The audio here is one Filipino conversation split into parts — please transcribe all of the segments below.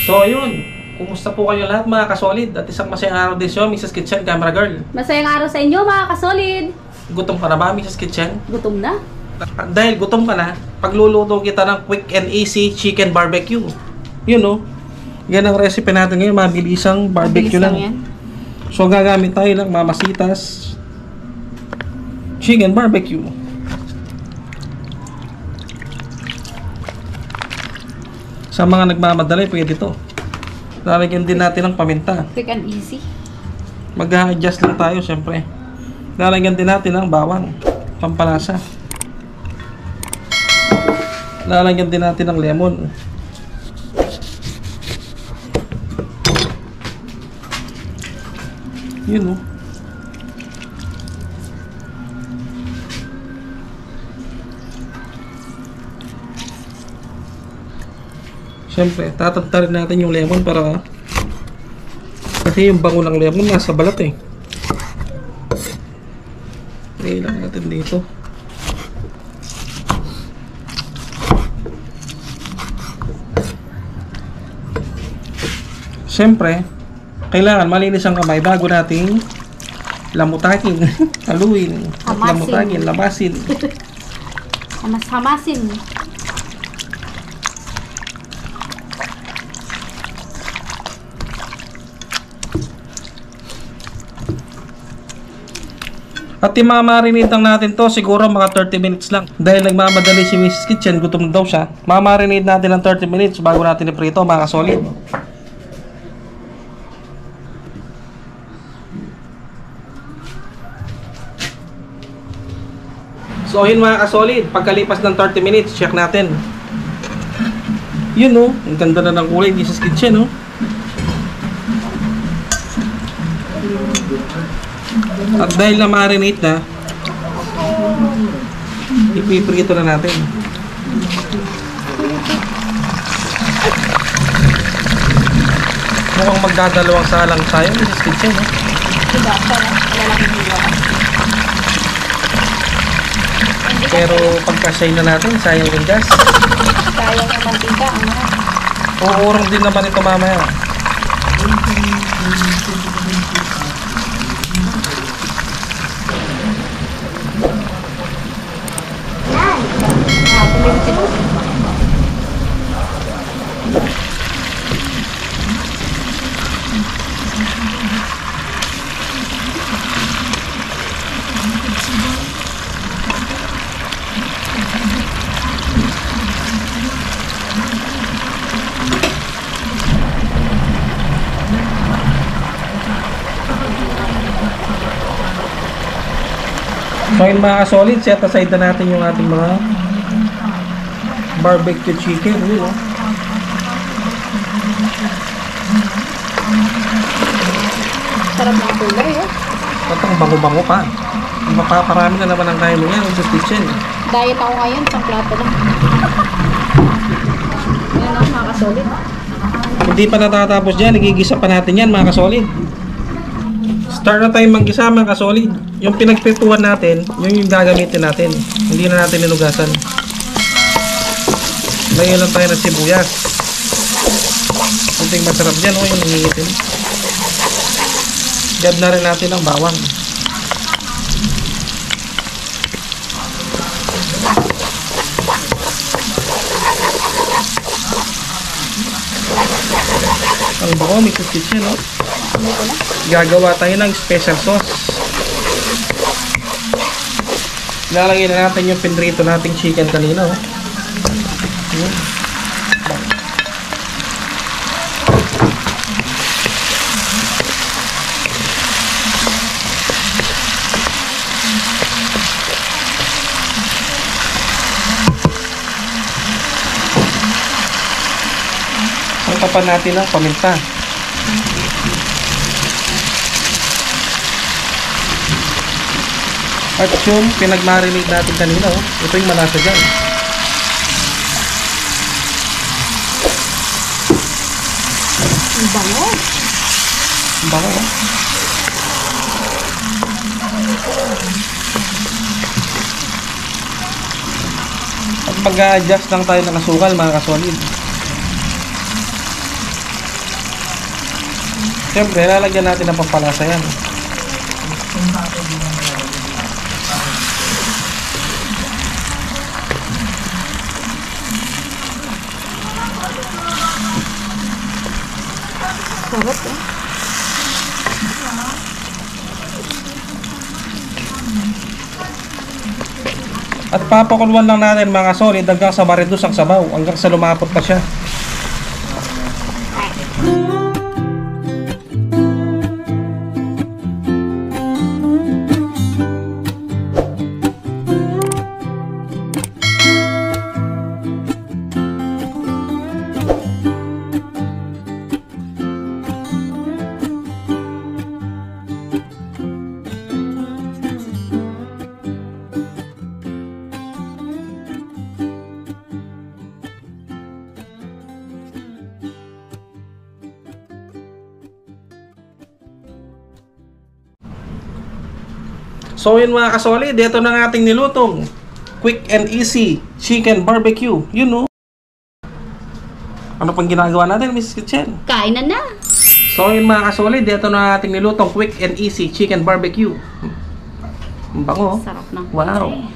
So ayun, kumusta po kayo lahat mga kasolid? At isang masayang araw din siya, Mrs. Kitchen Camera Girl. Masayang araw sa inyo mga kasolid. Gutom ka na ba, Mrs. Kitchen? Gutom na? Dahil gutom ka na, pagluluto kita ng quick and easy chicken barbecue. Yun o. Yan ang recipe natin ngayon, mabilisang barbecue lang. Yan. So gagamit tayo ng Mamasitas chicken barbecue. Sa mga nagmamadali, pwede to. Lalagyan din natin ng paminta. Quick and easy. Mag-a-adjust lang tayo, syempre. Lalagyan din natin ng bawang, pampalasa. Lalagyan din natin ng lemon. Yun, oh. Siyempre, tatantarin natin yung lemon para kasi yung bango ng lemon nasa balat eh. Ilang natin dito. Siyempre, kailangan malinis ang kamay bago nating lamutakin, haluin, at lamutakin, labasin. Hamas-hamasin. At imamarinate lang natin to siguro mga 30 minutes lang. Dahil nagmamadali si Mrs. Kitchen, gutom daw siya. Mamarinate natin ng 30 minutes bago natin iprito mga kasolid. So yun mga kasolid, pagkalipas ng 30 minutes, check natin. Yun oh, ang ganda na ng kulay Mrs. Kitchen oh. At dahil na marinate na, ipiprito na natin. Mukhang magdadalawang salang tayo Mrs. Kitchen oh. Diba? Pero pagkasay na natin, sayang yung gas. Sayang yung mantika. Uurong din naman ito mamaya. So yun mga solid, set aside na natin yung ating mga barbecue chicken. Yun, oh. Sarap ng kulay eh. At ang bango-bango pa. Mapaparami na naman ang kain mo yan, Mrs. Kitchen. Diet ako ngayon, isang plato lang. Yan ako mga kasolid. Hindi pa natatapos dyan, nagigisa pa natin yan mga kasolid. Start na tayong mag-gisa mga kasolid. Yung pinagprituhan natin, yung gagamitin natin. Hindi na natin inugasan. Lagyan lang tayo ng sibuyas. Kunting masarap dyan, oh, yung nangigitin. Gab na rin natin ang bawang. Ang buo, Mrs. Kitchen, oh. Gagawa tayo ng special sauce. Lalagyan na natin yung pinrito nating chicken kanina, oh. Ang tapan natin ng paminta. At yung pinag-marinate natin kanina, oh, ito yung malasa dyan. Ang bango. Ang bango, oh. At mag-a-adjust lang tayo ng asukal mga kasolid. Siyempre, lalagyan natin ng pampalasa yan. Sarap eh. At papakuluan lang natin mga solid hanggang sa mareduce ang sabaw, hanggang sa lumapot pa siya. So yun mga kasolid, ito na ang ating nilutong quick and easy chicken barbecue. You know. Ano pang ginagawa natin, Mrs. Kitchen? Kain na na. So yun mga kasolid, ito na ang ating nilutong quick and easy chicken barbecue. Ang bango. Sarap ng Wow. kulay.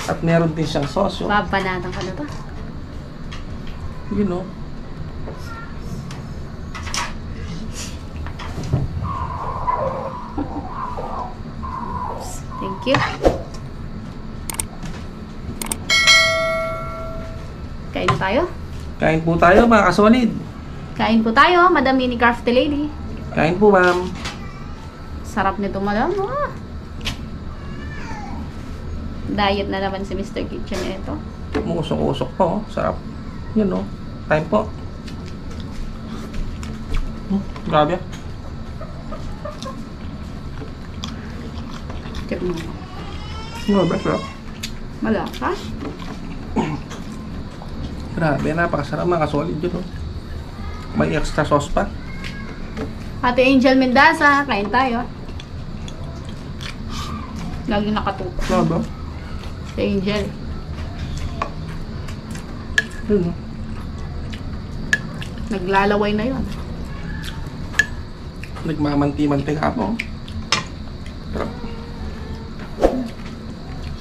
At meron din siyang sauce. Oh. Babanatan ka na ba? You know. Thank you. Kain na tayo. Kain po tayo mga kasolid. Kain po tayo, Madam Mini Crafty Lady. Kain po ma'am. Sarap nito, Madam. Ah. Diet na naman si Mr. Kitchen ito. Umusok-usok po. Oh. Sarap. You know. Kain po. Grabe. Check mo. Grabe, sarap. Malasa. Grabe, napakasarap mga kasolid yun. Oh. May extra sauce pa. Ate Angel Mendaza, kain tayo. Lagi nakatutok. Grabe. Si Angel. Yun. Oh. Naglalaway na yun. Nagmamanti-manti ka po. Sarap.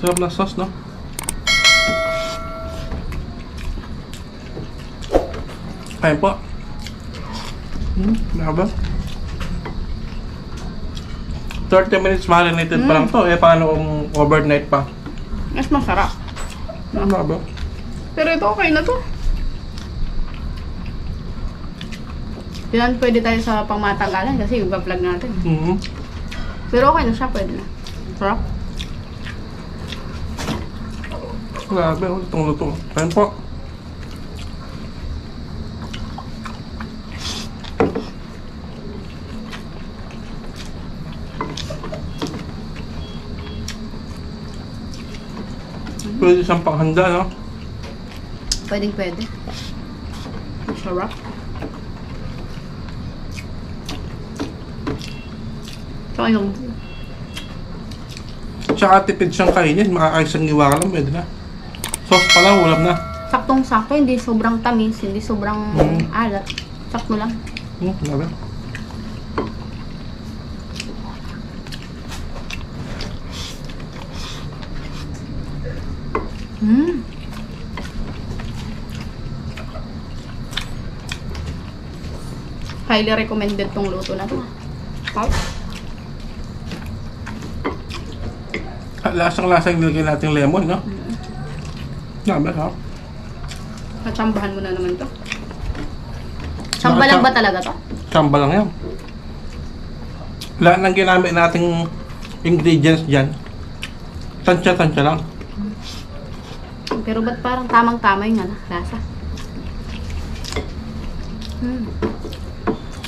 Sarap na sauce, no? Kain po. Grabe. 30 minutes marinated pa lang to. Eh, paano kung overnight pa? Mas masarap. Grabe. Pero ito okay na to. Yan, pwede tayo sa pangmatanggalan kasi yung vlog natin. Pero okay na siya, pwede na. Sarap. Grabe, lutong-lutong. Kain po. Pwede siyang panghanda, no? Pwede. Sarap. Tsaka yung Tsaka tipid siyang kainin. Makakaisang iwa ka lang, pwede na. Sauce pa lang, ulam na. saktong-sakto, hindi sobrang tamis, hindi sobrang alat. Sakto lang. Grabe. Highly recommended tong luto na to. Wow. Lasang-lasang nilagyan natin lemon, no? Grabe, ha? Katsambahan mo na naman to. Tsamba lang ba talaga to? Tsamba lang yan. Lahat ng ginamit nating ingredients dyan, tansya-tansya lang. Pero ba't parang tamang-tama yung lasa?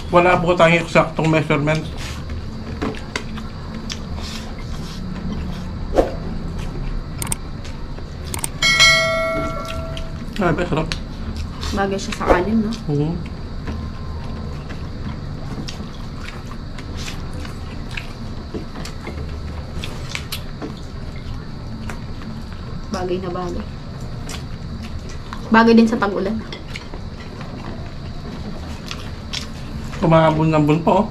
Wala po tayong eksaktong measurement. Grabe, sarap. Bagay siya sa kanin, no? Bagay na bagay. Bagay din sa tag-ulan. Kumabon-nabon po.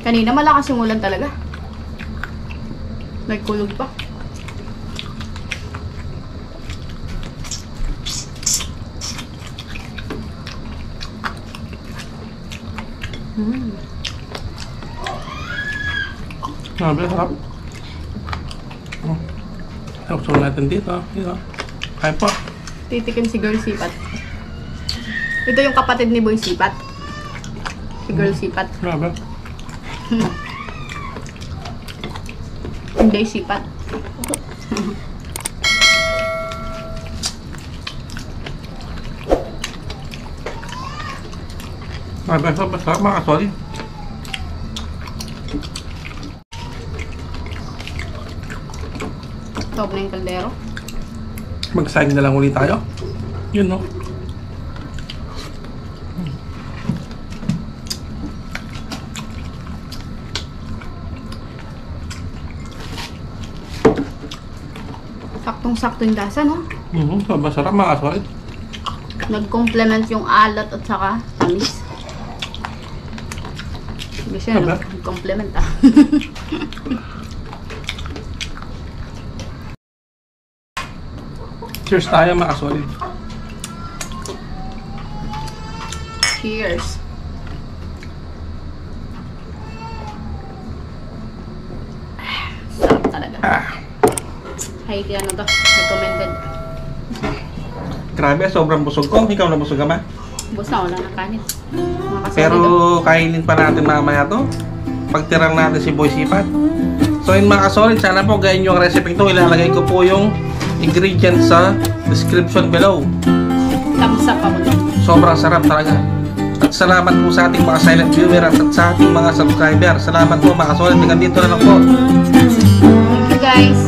Kanina malakas yung ulan talaga. Nagkulog pa. Grabe, sarap. Tapos natin dito. Dito. Kaya po. Titikim si Girl Sipat. Ito yung kapatid ni Boy Sipat. Si Girl Sipat. Grabe. Hindi Sipat. Grabe, sarap mga kasoli. Top na yung kaldero. Mag-sign na lang ulit tayo. Yun, no? Saktong-sakto yung lasa, no? Sobrang sarap mga kasoli. Nag-complement yung alat at saka tamis. Hindi siya Sabi? nag-complement, ah. Cheers tayo mga kasoli. Cheers. Sarap talaga. Highly ano to, recommended. Grabe, sobrang busog ko. Ikaw na busog ka ba? Bus na, wala na kanin. Mga kasali Pero daw. kainin pa natin mamaya to. Pagtirang natin si Boy Sipat. So yun mga kasolid, sana po gayin nyo ang recipe ito. Ilalagay ko po yung ingredients sa description below. Thumbs up ako doon. Sobrang sarap talaga. At salamat po sa ating mga silent viewers at sa ating mga subscriber. Salamat po mga kasolid. Hanggang dito na lang po. Thank you guys.